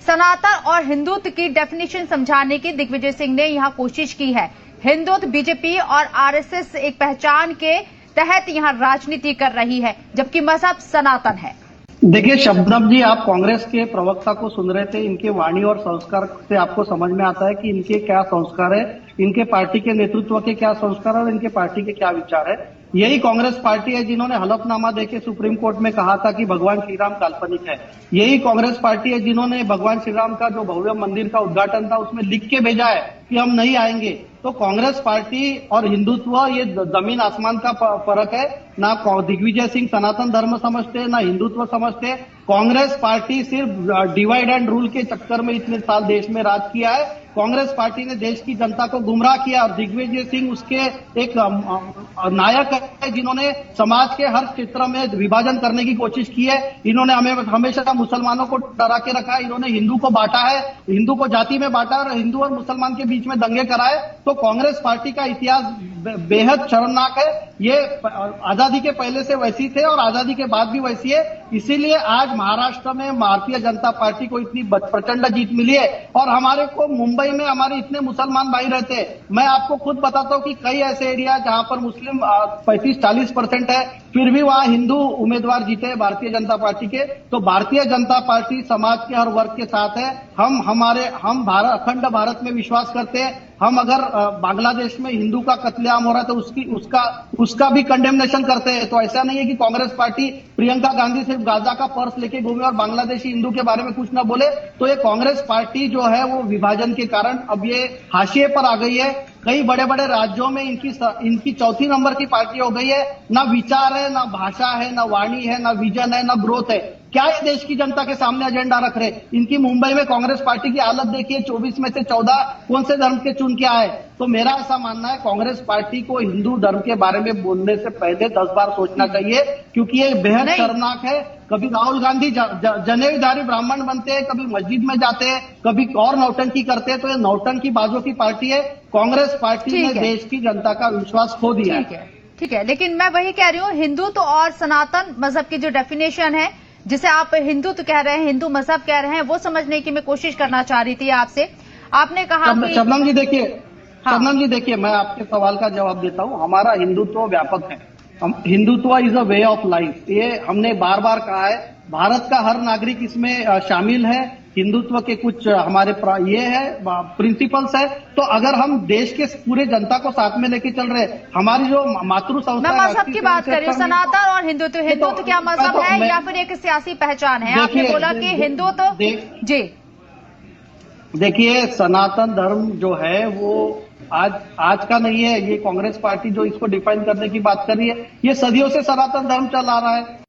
सनातन और हिंदुत्व की डेफिनेशन समझाने की दिग्विजय सिंह ने यहां कोशिश की है। हिंदुत्व बीजेपी और आरएसएस एक पहचान के तहत यहां राजनीति कर रही है, जबकि मजहब सनातन है। देखिए शबनम जी, आप कांग्रेस के प्रवक्ता को सुन रहे थे। इनके वाणी और संस्कार से आपको समझ में आता है कि इनके क्या संस्कार है, इनके पार्टी के नेतृत्व के क्या संस्कार है और इनके पार्टी के क्या विचार है। यही कांग्रेस पार्टी है जिन्होंने हलफनामा देके सुप्रीम कोर्ट में कहा था कि भगवान श्री राम काल्पनिक है। यही कांग्रेस पार्टी है जिन्होंने भगवान श्री राम का जो भव्य मंदिर का उद्घाटन था उसमें लिख के भेजा है कि हम नहीं आएंगे। तो कांग्रेस पार्टी और हिंदुत्व ये जमीन आसमान का फर्क है। ना दिग्विजय सिंह सनातन धर्म समझते, ना हिंदुत्व समझते। कांग्रेस पार्टी सिर्फ डिवाइड एंड रूल के चक्कर में इतने साल देश में राज किया है। कांग्रेस पार्टी ने देश की जनता को गुमराह किया और दिग्विजय सिंह उसके एक नायक है जिन्होंने समाज के हर क्षेत्र में विभाजन करने की कोशिश की है। इन्होंने हमें हमेशा मुसलमानों को डरा के रखा है। इन्होंने हिंदू को बांटा है, हिंदू को जाति में बांटा और हिंदू और मुसलमान के बीच में दंगे कराए। तो कांग्रेस पार्टी का इतिहास बेहद शर्मनाक है। ये आजादी के पहले से वैसी थे और आजादी के बाद भी वैसी है। इसीलिए आज महाराष्ट्र में भारतीय जनता पार्टी को इतनी प्रचंड जीत मिली है। और हमारे को मुंबई में हमारे इतने मुसलमान भाई रहते हैं। मैं आपको खुद बताता हूं कि कई ऐसे एरिया जहां पर मुस्लिम 35-40% है, फिर भी वहां हिंदू उम्मीदवार जीते हैं भारतीय जनता पार्टी के। तो भारतीय जनता पार्टी समाज के हर वर्ग के साथ है। हम अखंड भारत में विश्वास करते हैं। हम अगर बांग्लादेश में हिंदू का कत्लेआम हो रहा है तो उसका भी कंडेमनेशन करते हैं। तो ऐसा नहीं है कि कांग्रेस पार्टी प्रियंका गांधी सिर्फ गाजा का पर्स लेके घूमे और बांग्लादेशी हिंदू के बारे में कुछ ना बोले। तो ये कांग्रेस पार्टी जो है वो विभाजन के कारण अब ये हाशिए पर आ गई है। कई बड़े बड़े राज्यों में इनकी चौथी नंबर की पार्टी हो गई है। ना विचार है, ना भाषा है, ना वाणी है, ना विजन है, ना ग्रोथ है। क्या ये देश की जनता के सामने एजेंडा रख रहे? इनकी मुंबई में कांग्रेस पार्टी की हालत देखिए, 24 में से 14 कौन से धर्म के चुन के आए। तो मेरा ऐसा मानना है कांग्रेस पार्टी को हिंदू धर्म के बारे में बोलने से पहले 10 बार सोचना चाहिए, क्योंकि ये बेहद शर्मनाक है। कभी राहुल गांधी जनेऊधारी ब्राह्मण बनते हैं, कभी मस्जिद में जाते हैं, कभी और नौटंकी करते हैं। तो ये नौटंकी बाजों की पार्टी है। कांग्रेस पार्टी ने देश की जनता का विश्वास खो दिया है। ठीक है, लेकिन मैं वही कह रही हूँ, हिंदुत्व और सनातन मजहब की जो डेफिनेशन है, जिसे आप हिंदुत्व कह रहे हैं, हिंदू मजहब कह रहे हैं, वो समझने की मैं कोशिश करना चाह रही थी आपसे। आपने कहा कि शबनम जी देखिए, शबनम जी देखिए, मैं आपके सवाल का जवाब देता हूँ। हमारा हिंदुत्व व्यापक है। Hindutva is a way of life, ये हमने बार बार कहा है। भारत का हर नागरिक इसमें शामिल है। हिंदुत्व के कुछ हमारे ये है प्रिंसिपल्स है। तो अगर हम देश के पूरे जनता को साथ में लेके चल रहे हैं, हमारी जो मातृ संस्था, मैं मजहब की बात कर रही हूँ, सनातन और हिंदुत्व। हिंदुत्व क्या मजहब है या फिर एक सियासी पहचान है? आपने बोला कि हिंदुत्व जी। देखिए, सनातन धर्म जो है वो आज का नहीं है। ये कांग्रेस पार्टी जो इसको डिफाइन करने की बात कर रही है, ये सदियों से सनातन धर्म चल आ रहा है।